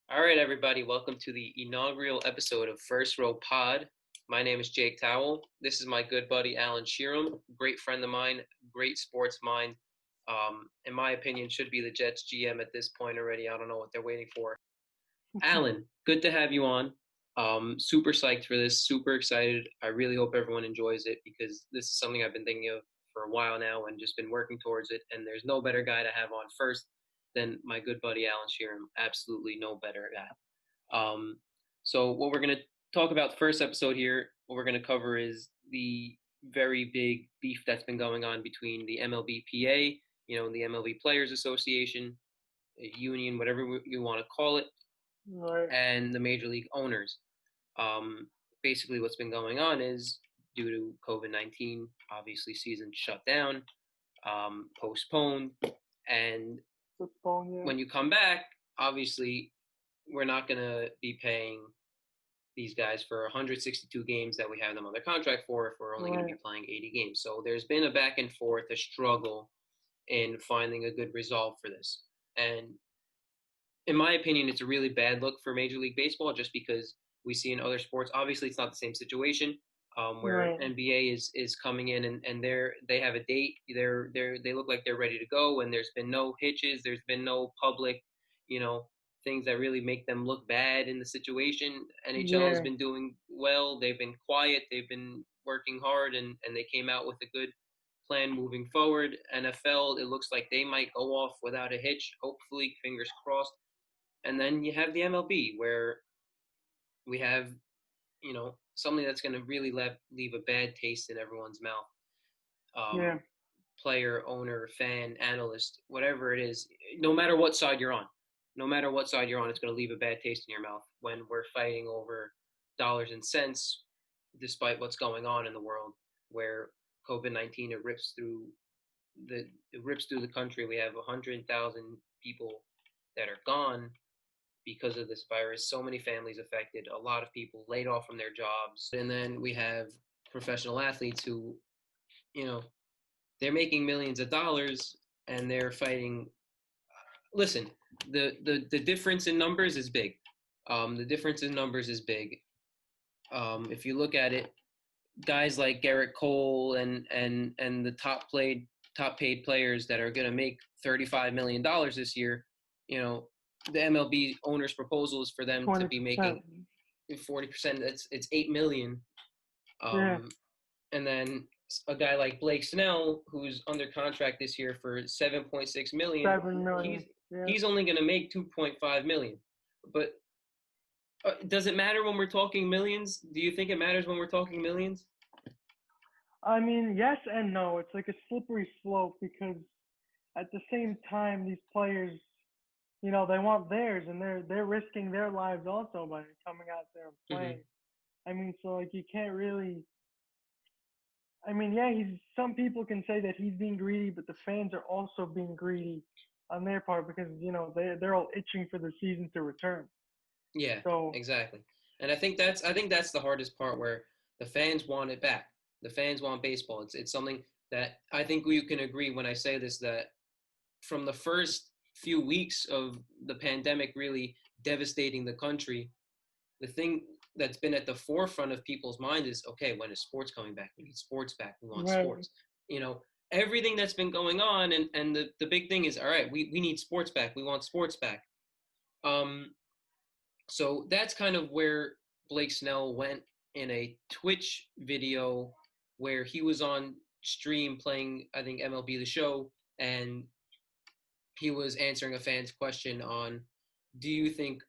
All right, everybody, welcome to the inaugural episode of FirstRow Pod. My name is Jake Tawil. This is my good buddy Alan Shiram, great friend of mine, great sports mind. In my opinion, should be the Jets GM at this point already. I don't know what they're waiting for. Alan, good to have you on. Super psyched for this, super excited. I really hope everyone enjoys it because this is something I've been thinking of for a while now and just been working towards it. And there's no better guy to have on first than my good buddy Alan Shiram. Absolutely no better guy. So what we're going to talk about the first episode here, what we're going to cover is the very big beef that's been going on between the MLBPA, the MLB Players Association, union, whatever you want to call it, Right. and the major league owners. Um, Basically, what's been going on is due to COVID-19, obviously, season shut down, postponed, and when you come back, obviously, we're not going to be paying these guys for 162 games that we have them under contract for if we're only going to be playing 80 games. So there's been a back and forth, a struggle in finding a good resolve for this. And in my opinion, it's a really bad look for Major League Baseball just because we see in other sports. Obviously, it's not the same situation where NBA is coming in and they have a date. They look like they're ready to go, and there's been no hitches. There's been no public, things that really make them look bad in the situation. NHL has been doing well. They've been quiet. They've been working hard, and they came out with a good plan moving forward. NFL, it looks like they might go off without a hitch. Hopefully, fingers crossed. And then you have the MLB where we have, something that's going to really leave a bad taste in everyone's mouth. Player, owner, fan, analyst, whatever it is, no matter what side you're on, it's going to leave a bad taste in your mouth when we're fighting over dollars and cents, despite what's going on in the world where COVID-19, it rips through the country. We have 100,000 people that are gone because of this virus. So many families affected, a lot of people laid off from their jobs. And then we have professional athletes who, they're making millions of dollars and they're fighting. Listen, the difference in numbers is big. If you look at it, guys like Garrett Cole and the top paid players that are going to make $35 million this year, the MLB owner's proposal is for them 20%. To be making 40%. It's $8 million. And then a guy like Blake Snell, who's under contract this year for $7.6 million. $7 million. He's only going to make $2.5 million. But does it matter when we're talking millions? Do you think it matters when we're talking millions? I mean, yes and no. It's like a slippery slope because at the same time, these players, they want theirs, and they're risking their lives also by coming out there and playing. Mm-hmm. I mean, so like you can't really. I mean, some people can say that he's being greedy, but the fans are also being greedy on their part because they're all itching for the season to return. Yeah, so, exactly. And I think that's the hardest part where the fans want it back. The fans want baseball. It's something that I think you can agree when I say this, that from the first few weeks of the pandemic really devastating the country, the thing that's been at the forefront of people's mind is, okay, when is sports coming back? We need sports back. We want sports. Everything that's been going on, and the big thing is, all right, we need sports back. We want sports back. So that's kind of where Blake Snell went in a Twitch video where he was on stream playing, I think, MLB The Show, and he was answering a fan's question on, do you think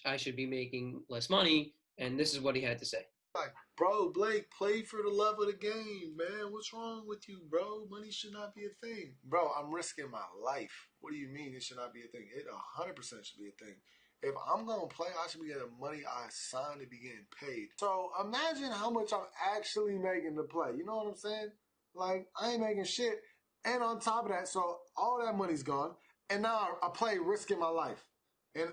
I should be making less money? And this is what he had to say. Like, bro, Blake, play for the love of the game, man. What's wrong with you, bro? Money should not be a thing. Bro, I'm risking my life. What do you mean it should not be a thing? It 100% should be a thing. If I'm going to play, I should be getting the money I signed to be getting paid. So imagine how much I'm actually making to play. You know what I'm saying? Like, I ain't making shit. And on top of that, so all that money's gone. And now I play risking my life. And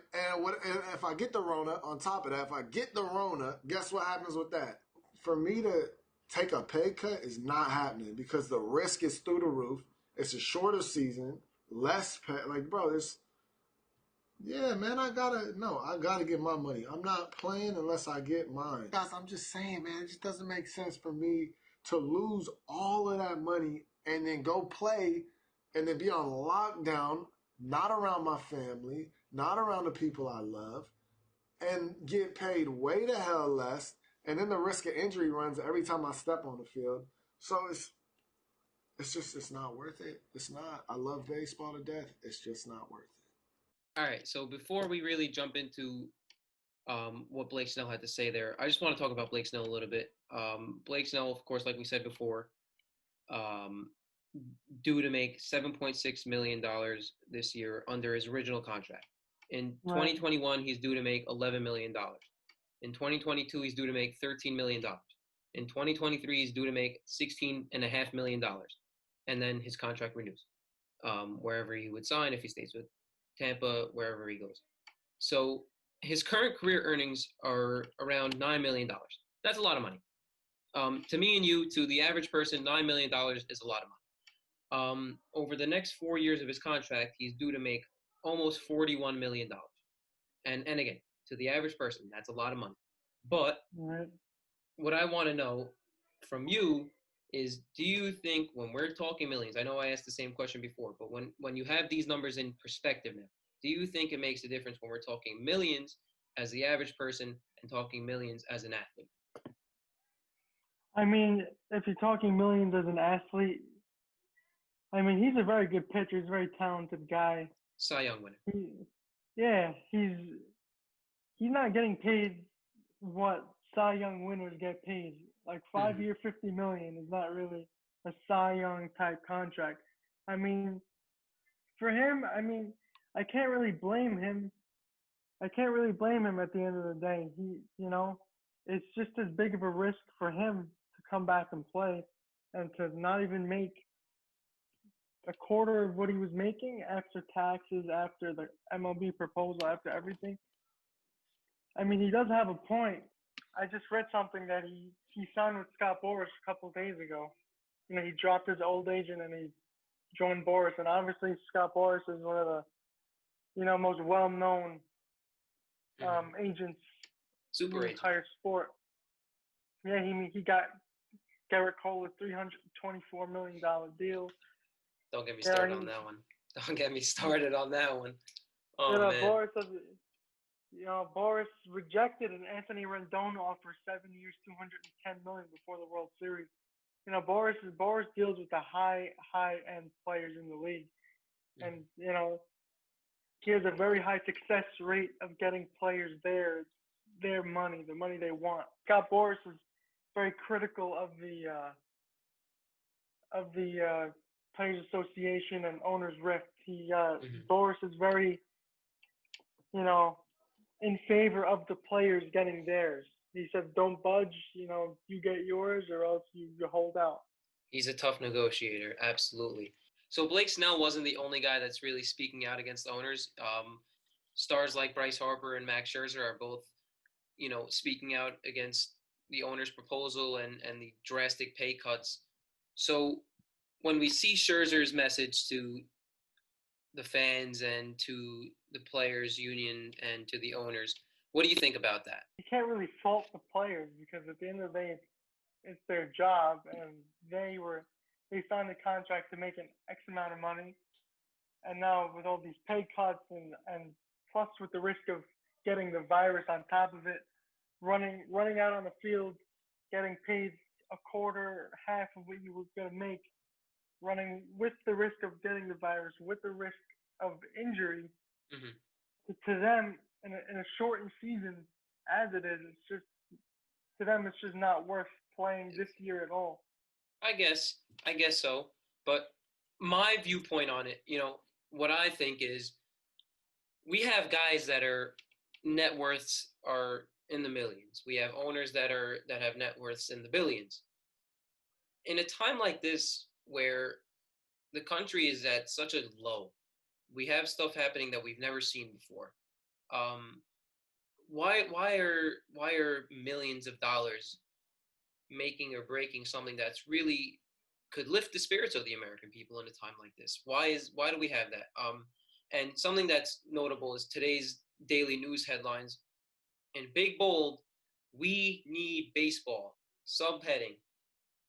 if I get the Rona, on top of that, if I get the Rona, guess what happens with that? For me to take a pay cut is not happening because the risk is through the roof. It's a shorter season, less pay. Like, bro, Yeah, man, I gotta get my money. I'm not playing unless I get mine. Guys, I'm just saying, man, it just doesn't make sense for me to lose all of that money and then go play and then be on lockdown, not around my family, not around the people I love, and get paid way the hell less, and then the risk of injury runs every time I step on the field. So it's not worth it. It's not. I love baseball to death. It's just not worth it. All right. So before we really jump into what Blake Snell had to say there, I just want to talk about Blake Snell a little bit. Blake Snell, of course, like we said before, um, due to make $7.6 million this year under his original contract. In 2021, he's due to make $11 million. In 2022, he's due to make $13 million. In 2023, he's due to make $16.5 million, and then his contract renews wherever he would sign if he stays with Tampa, wherever he goes. So his current career earnings are around $9 million. That's a lot of money. To me and you, to the average person, $9 million is a lot of money. Over the next 4 years of his contract, he's due to make almost $41 million. And again, to the average person, that's a lot of money. But what I want to know from you is, do you think when we're talking millions, I know I asked the same question before, but when you have these numbers in perspective now, do you think it makes a difference when we're talking millions as the average person and talking millions as an athlete? I mean, if you're talking millions as an athlete, I mean, he's a very good pitcher. He's a very talented guy. Cy Young winner. He's not getting paid what Cy Young winners get paid. Like 5-year, $50 million is not really a Cy Young type contract. I mean, for him, I mean, I can't really blame him. At the end of the day. It's just as big of a risk for him to come back and play and to not even make a quarter of what he was making after taxes, after the MLB proposal, after everything. I mean, he does have a point. I just read something that he signed with Scott Boras a couple of days ago. He dropped his old agent and he joined Boras. And obviously, Scott Boras is one of the, most well-known agents in the entire sport. Yeah, he got Garrett Cole a $324 million deal. Don't get me started on that one. Don't get me started on that one. Oh, man. Boras rejected an Anthony Rendon offer 7 years, $210 million before the World Series. Boras deals with the high end players in the league, and he has a very high success rate of getting players their money, the money they want. Scott Boras is very critical of the Players Association and owners' rift. Boras is very, in favor of the players getting theirs. He said, "Don't budge. You get yours, or else you hold out." He's a tough negotiator, absolutely. So Blake Snell wasn't the only guy that's really speaking out against owners. Stars like Bryce Harper and Max Scherzer are both, speaking out against the owner's proposal and the drastic pay cuts. So when we see Scherzer's message to the fans and to the players' union and to the owners, what do you think about that? You can't really fault the players because at the end of the day, it's their job, and they signed a contract to make an X amount of money, and now with all these pay cuts and plus with the risk of getting the virus on top of it, running out on the field, getting paid a quarter, half of what you were going to make, running with the risk of getting the virus, with the risk of injury, to them in a shortened season as it is, to them it's just not worth playing this year at all. I guess so. But my viewpoint on it, what I think is, we have guys that are net worths are in the millions. We have owners that have net worths in the billions. In a time like this where the country is at such a low, we have stuff happening that we've never seen before. Why are millions of dollars making or breaking something that's really could lift the spirits of the American people in a time like this? Why do we have that? And something that's notable is today's daily news headlines. In big bold, we need baseball. Subheading: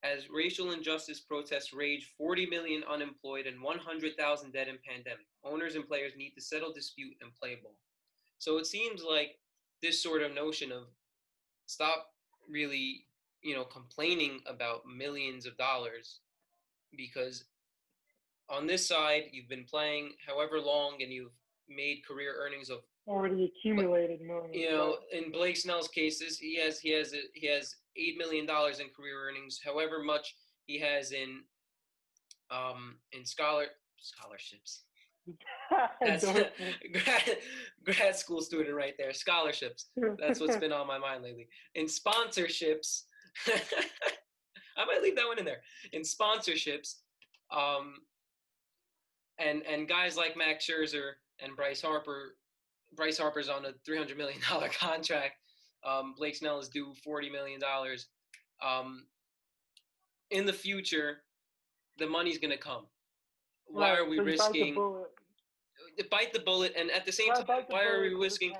as racial injustice protests rage, 40 million unemployed and 100,000 dead in pandemic. Owners and players need to settle dispute and play ball. So it seems like this sort of notion of stop really, complaining about millions of dollars, because on this side you've been playing however long and you've made career earnings of already accumulated millions. in Blake Snell's cases, he has $8 million in career earnings. However much he has in scholarships. That's grad school student right there. Scholarships. That's what's been on my mind lately. In sponsorships, I might leave that one in there. In sponsorships, and guys like Max Scherzer and Bryce Harper. Bryce Harper's on a $300 million contract. Blake Snell is due $40 million. In the future, the money's going to come. Why are we risking? Bite the bullet, and at the same time, why are we risking?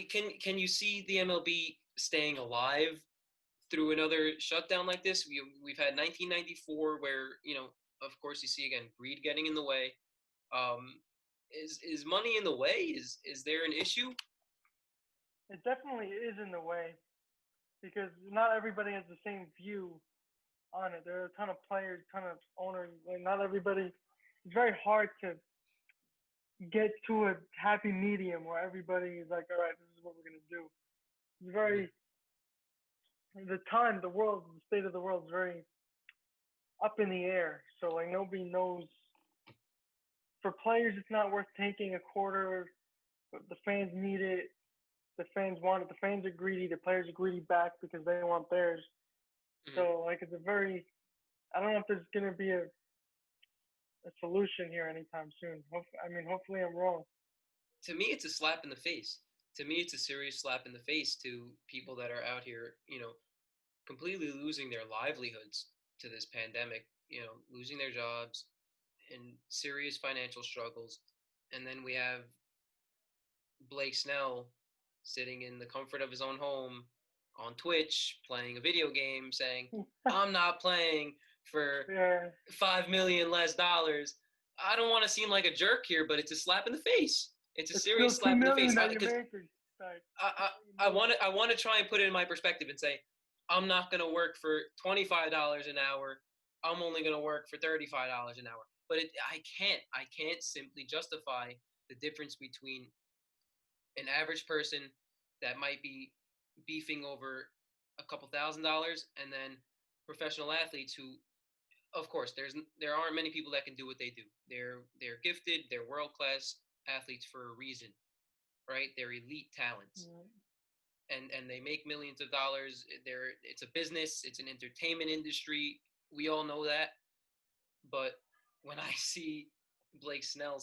Can you see the MLB staying alive through another shutdown like this? We've had 1994, where of course you see again greed getting in the way. Is money in the way? Is there an issue? It definitely is in the way, because not everybody has the same view on it. There are a ton of players, ton of owners, and not everybody. It's very hard to get to a happy medium where everybody is like, all right, this is what we're gonna do. It's very the state of the world is very up in the air. So like nobody knows. For players, it's not worth taking a quarter. The fans need it. The fans want it. The fans are greedy. The players are greedy back because they want theirs. Mm-hmm. So, like, it's I don't know if there's going to be a solution here anytime soon. Hopefully I'm wrong. To me, it's a slap in the face. To me, it's a serious slap in the face to people that are out here, completely losing their livelihoods to this pandemic, losing their jobs, in serious financial struggles. And then we have Blake Snell sitting in the comfort of his own home on Twitch playing a video game saying, I'm not playing for $5 million less dollars. I don't want to seem like a jerk here, but it's a slap in the face. It's a serious slap in the face. I want to try and put it in my perspective and say, I'm not going to work for $25 an hour. I'm only going to work for $35 an hour. But I can't simply justify the difference between an average person that might be beefing over a couple $1,000 and then professional athletes who, of course, there aren't many people that can do what they do. They're gifted, they're world-class athletes for a reason, right? They're elite talents. And they make millions of dollars. It's a business, it's an entertainment industry. We all know that. But when I see Blake Snell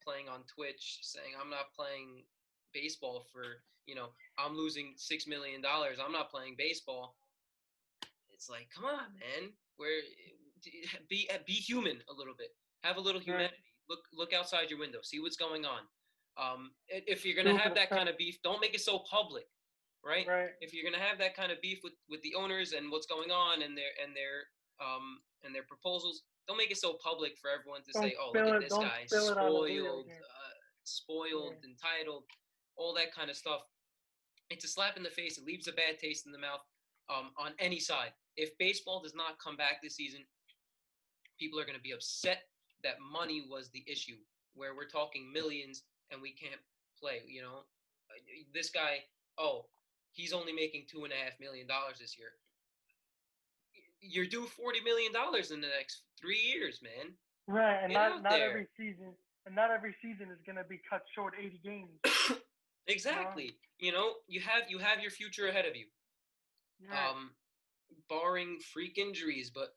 playing on Twitch saying, I'm not playing baseball for, I'm losing $6 million. I'm not playing baseball. It's like, come on, man. Be human a little bit. Have a little humanity. Look outside your window. See what's going on. If you're going to have that kind of beef, don't make it so public, right? If you're going to have that kind of beef with the owners and what's going on and their proposals, don't make it so public for everyone to say, oh, look at this guy, spoiled, entitled, all that kind of stuff. It's a slap in the face. It leaves a bad taste in the mouth on any side. If baseball does not come back this season, people are going to be upset that money was the issue, where we're talking millions and we can't play. This guy, he's only making $2.5 million this year. You're due $40 million in the next 3 years, man. Right, and not every season, is going to be cut short 80 games. Exactly. You have your future ahead of you. Right. Barring freak injuries, but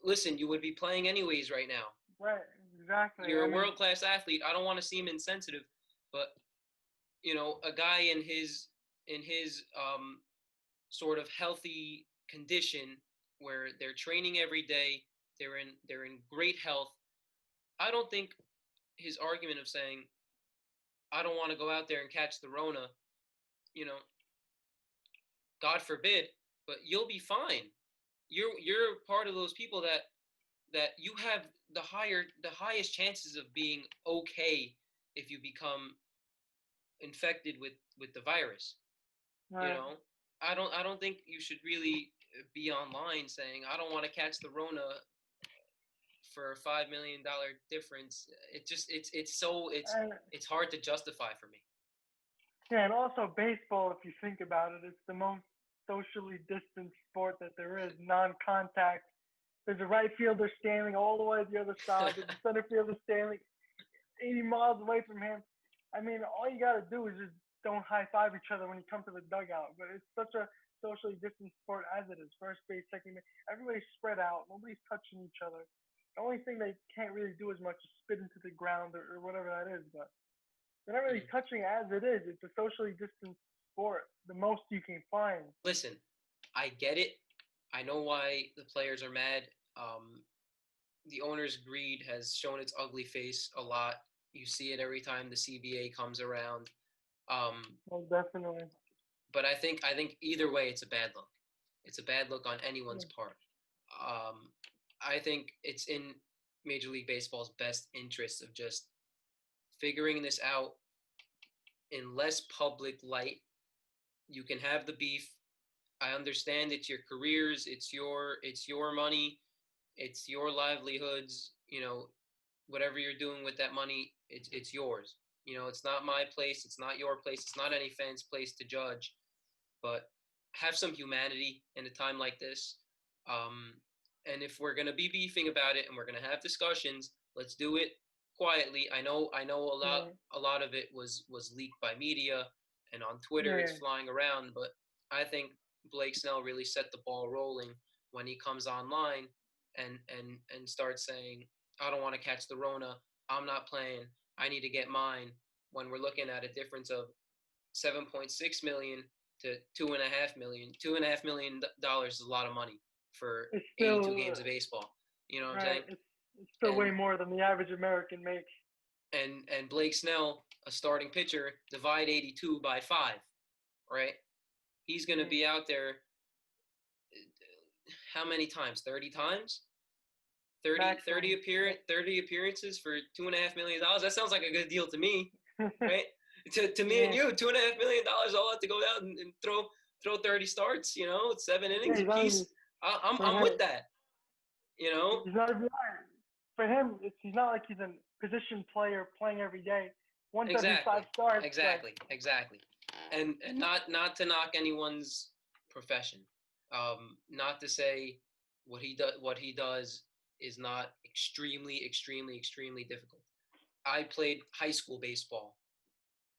listen, you would be playing anyways right now. Right, exactly. You're a world-class athlete. I don't want to seem insensitive, but a guy in his sort of healthy condition, where they're training every day, they're in great health. I don't think his argument of saying, I don't want to go out there and catch the Rona, you know, God forbid, but you'll be fine. You're part of those people that you have the highest chances of being okay if you become infected with the virus. Right. You know, I don't think you should really be online saying I don't want to catch the Rona for a $5 million difference. It's hard to justify for me. Yeah, and also baseball, if you think about it, it's the most socially distanced sport that there is, non-contact. There's a right fielder standing all the way to the other side. There's a center fielder standing 80 miles away from him. I mean, all you got to do is just don't high-five each other when you come to the dugout. But it's such a socially distanced sport as it is. First base, second base, everybody's spread out. Nobody's touching each other. The only thing they can't really do as much is spit into the ground or whatever that is. But they're not really touching as it is. It's a socially distanced sport, the most you can find. Listen, I get it. I know why the players are mad. The owner's greed has shown its ugly face a lot. You see it every time the CBA comes around. Well, definitely. But I think either way, it's a bad look. It's a bad look on anyone's part. I think it's in Major League Baseball's best interest of just figuring this out in less public light. You can have the beef. I understand it's your careers, it's your money, it's your livelihoods. You know, whatever you're doing with that money, it's yours. You know, it's not my place, it's not your place, it's not any fan's place to judge. But have some humanity in a time like this. And if we're gonna be beefing about it and we're gonna have discussions, let's do it quietly. I know a lot of it was leaked by media and on Twitter it's flying around, but I think Blake Snell really set the ball rolling when he comes online and starts saying, I don't want to catch the Rona, I'm not playing, I need to get mine, when we're looking at a difference of $7.6 million to $2.5 million. $2.5 million is a lot of money for still, 82 games of baseball. You know what I'm saying? It's still way more than the average American makes. And Blake Snell, a starting pitcher, divide 82 by 5, right? He's going to be out there how many times? 30 times? 30 appearances for $2.5 million. That sounds like a good deal to me, right? to me and you, $2.5 million. I'll have to go out and throw 30 starts. You know, 7 innings apiece. I'm with that. You know, he's not for him. He's not like he's a position player playing every day. Once every 5 starts. Exactly. And not to knock anyone's profession. Not to say what he does is not extremely difficult. I played high school baseball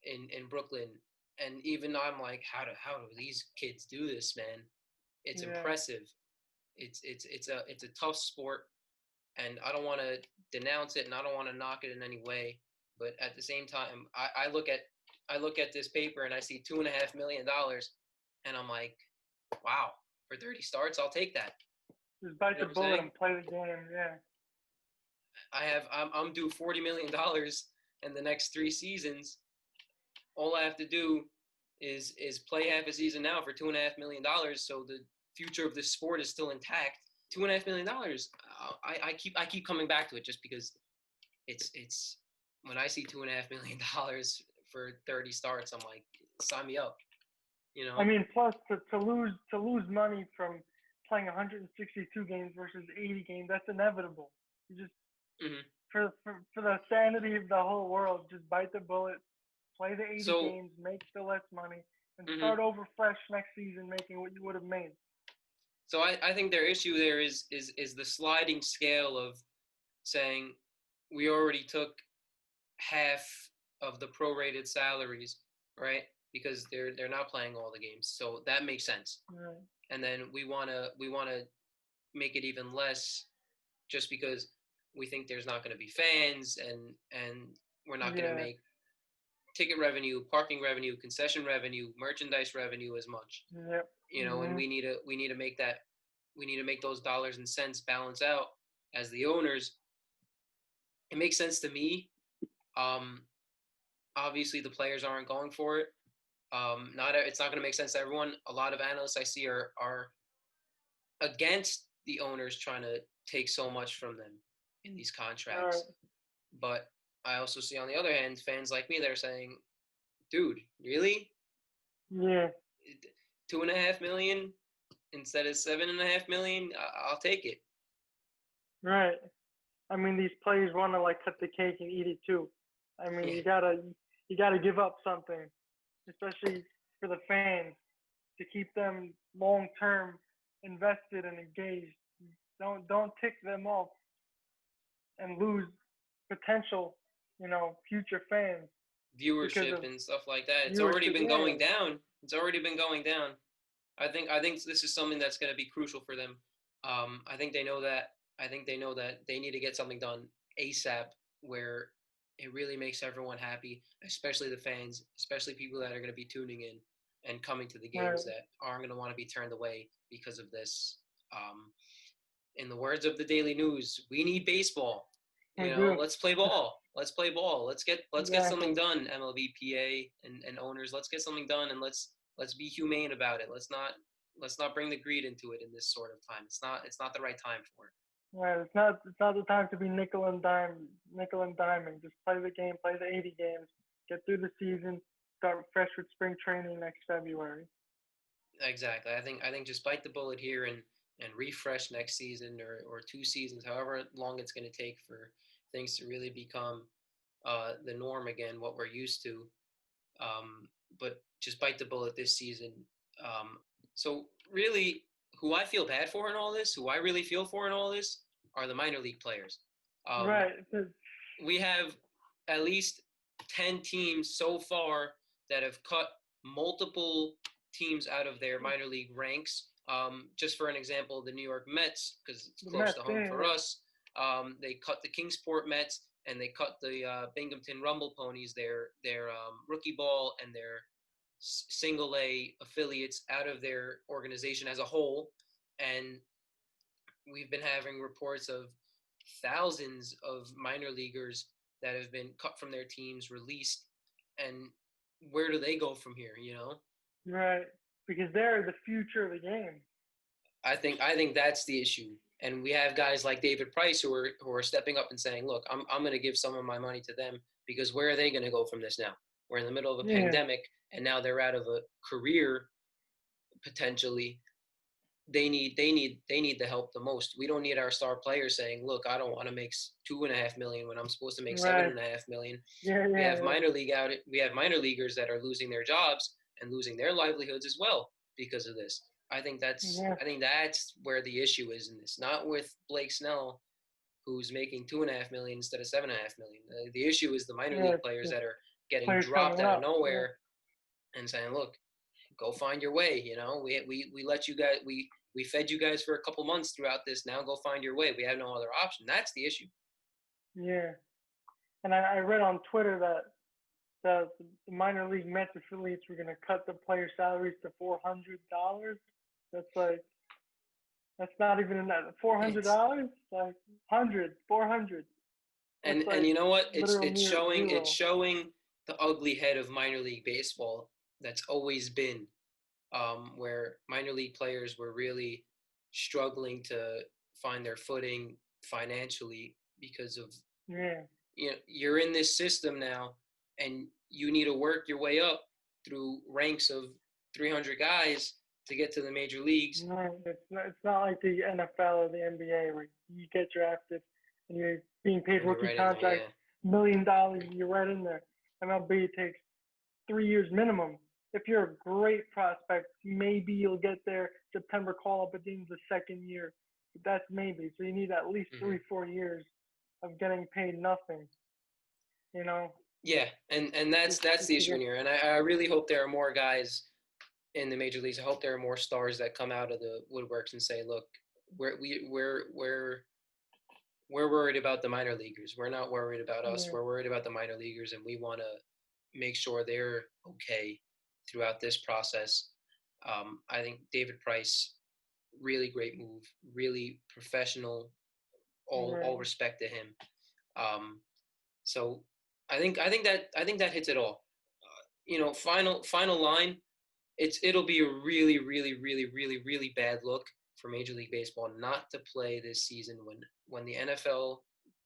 in Brooklyn, and even I'm like, how do these kids do this, man? It's impressive. It's a tough sport, and I don't want to denounce it and I don't want to knock it in any way, but at the same time, I look at this paper and I see $2.5 million, and I'm like, wow, for 30 starts, I'll take that. Just bite the bullet and play the game. Yeah. I'm due $40 million in the next 3 seasons. All I have to do is play half a season now for $2.5 million, so the future of this sport is still intact. $2.5 million. I keep coming back to it just because it's when I see $2.5 million for 30 starts, I'm like, sign me up. You know. I mean, plus to lose money from playing 162 games versus 80 games, that's inevitable. You just for the sanity of the whole world, just bite the bullet, play the 80 games, make still less money, and start over fresh next season, making what you would have made. So I think their issue there is the sliding scale of saying we already took half of the prorated salaries, right? Because they're not playing all the games, so that makes sense. Right. And then we wanna make it even less, just because we think there's not going to be fans, and we're not going to make ticket revenue, parking revenue, concession revenue, merchandise revenue as much. Yep. You know, and we need to make those dollars and cents balance out as the owners. It makes sense to me Obviously, the players aren't going for it. It's not going to make sense to everyone. A lot of analysts I see are against the owners trying to take so much from them in these contracts. But I also see, on the other hand, fans like me that are saying, dude, really? Yeah. $2.5 million instead of $7.5 million? I'll take it. Right. I mean, these players want to cut the cake and eat it too. I mean, you gotta give up something, especially for the fans, to keep them long term invested and engaged. Don't tick them off and lose potential, future fans. Viewership and stuff like that. It's already been going down. It's already been going down. I think this is something that's going to be crucial for them. I think they know that. I think they know that they need to get something done ASAP, where it really makes everyone happy, especially the fans, especially people that are going to be tuning in and coming to the games that aren't going to want to be turned away because of this. In the words of the Daily News, we need baseball. Let's play ball. Let's play ball. Let's get something done, MLB, PA, and owners. Let's get something done, and let's be humane about it. Let's not bring the greed into it in this sort of time. It's not the right time for it. Right, it's not the time to be nickel and diming. Just play the game, play the 80 games, get through the season, start fresh with spring training next February. Exactly. I think just bite the bullet here and refresh next season or 2 seasons, however long it's going to take for things to really become the norm again, what we're used to. But just bite the bullet this season. So really, who I feel bad for in all this, who I really feel for in all this, are the minor league players. Right. We have at least 10 teams so far that have cut multiple teams out of their minor league ranks. Just for an example, the New York Mets, because it's close to home for us, they cut the Kingsport Mets and they cut the Binghamton Rumble Ponies, their rookie ball and their single A affiliates out of their organization as a whole. And we've been having reports of thousands of minor leaguers that have been cut from their teams, released, and where do they go from here, Right, because they're the future of the game. I think that's the issue. And we have guys like David Price who are stepping up and saying, look, I'm going to give some of my money to them, because where are they going to go from this now? We're in the middle of a pandemic, and now they're out of a career potentially. They need the help the most. We don't need our star players saying, look, I don't want to make $2.5 million when I'm supposed to make $7.5 million. We have minor leaguers that are losing their jobs and losing their livelihoods as well because of this. I think that's where the issue is in this, not with Blake Snell, who's making $2.5 million instead of $7.5 million. The issue is the minor league players that are getting dropped out of nowhere and saying, look, go find your way. We let you guys, we fed you guys for a couple months throughout this. Now go find your way. We have no other option. That's the issue. Yeah. And I read on Twitter that the minor league Mets affiliates were going to cut the player salaries to $400. That's not even enough. $400? Like 400. And you know what? It's showing the ugly head of minor league baseball that's always been, where minor league players were really struggling to find their footing financially because of you're in this system now, and you need to work your way up through ranks of 300 guys to get to the major leagues. No, it's not like the NFL or the NBA where you get drafted and you're being paid rookie contract, $1 million, you're right in there. MLB takes 3 years minimum. If you're a great prospect, maybe you'll get there September call-up at the end of the second year. But that's maybe. So you need at least 3-4 years of getting paid nothing. Yeah, and that's the issue in here. And I really hope there are more guys in the major leagues. I hope there are more stars that come out of the woodworks and say, look, we're worried about the minor leaguers. We're not worried about us. We're worried about the minor leaguers, and we want to make sure they're okay throughout this process. I think David Price, really great move, really professional, all respect to him. So I think that hits it all. Final line. It'll be a really, really, really, really, really bad look for Major League Baseball not to play this season when the NFL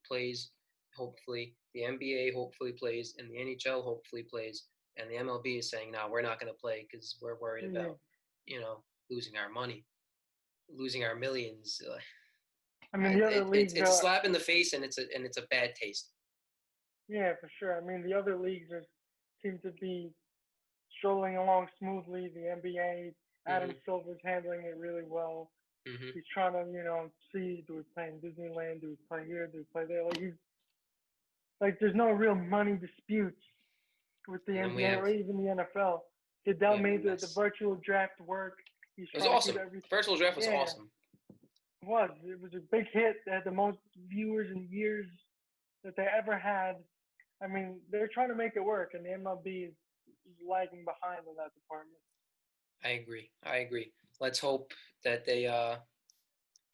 plays, hopefully, the NBA hopefully plays, and the NHL hopefully plays, and the MLB is saying, no, we're not going to play because we're worried about, losing our money, losing our millions. I mean, the other leagues it's a slap in the face, and it's a bad taste. Yeah, for sure. I mean, the other leagues seem to be strolling along smoothly. The NBA, Adam Silver's handling it really well. Mm-hmm. He's trying to, see, do we play in Disneyland? Do we play here? Do we play there? There's no real money disputes with the NBA or even the NFL. Goodell made the virtual draft work. It was awesome. Virtual draft was awesome. It was. It was a big hit. They had the most viewers in years that they ever had. I mean, they're trying to make it work, and the MLB is lagging behind in that department. I agree. Let's hope that they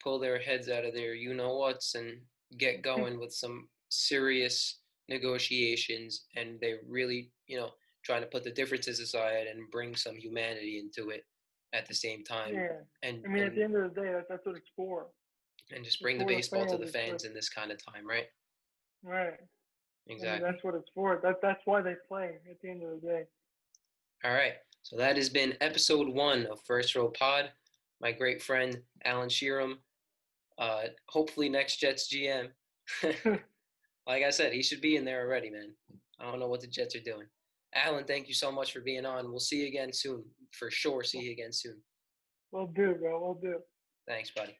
pull their heads out of their you-know-whats and get going with some serious negotiations, and they really, trying to put the differences aside and bring some humanity into it at the same time. Yeah. And at the end of the day, that's what it's for. And just bring the baseball to the fans in this kind of time, right? Right. Exactly. That's what it's for. That's why they play at the end of the day. All right. So that has been episode 1 of FirstRow Pod. My great friend, Alan Shiram. Hopefully next Jets GM. Like I said, he should be in there already, man. I don't know what the Jets are doing. Alan, thank you so much for being on. We'll see you again soon. For sure, see you again soon. Will do, bro. Will do. Thanks, buddy.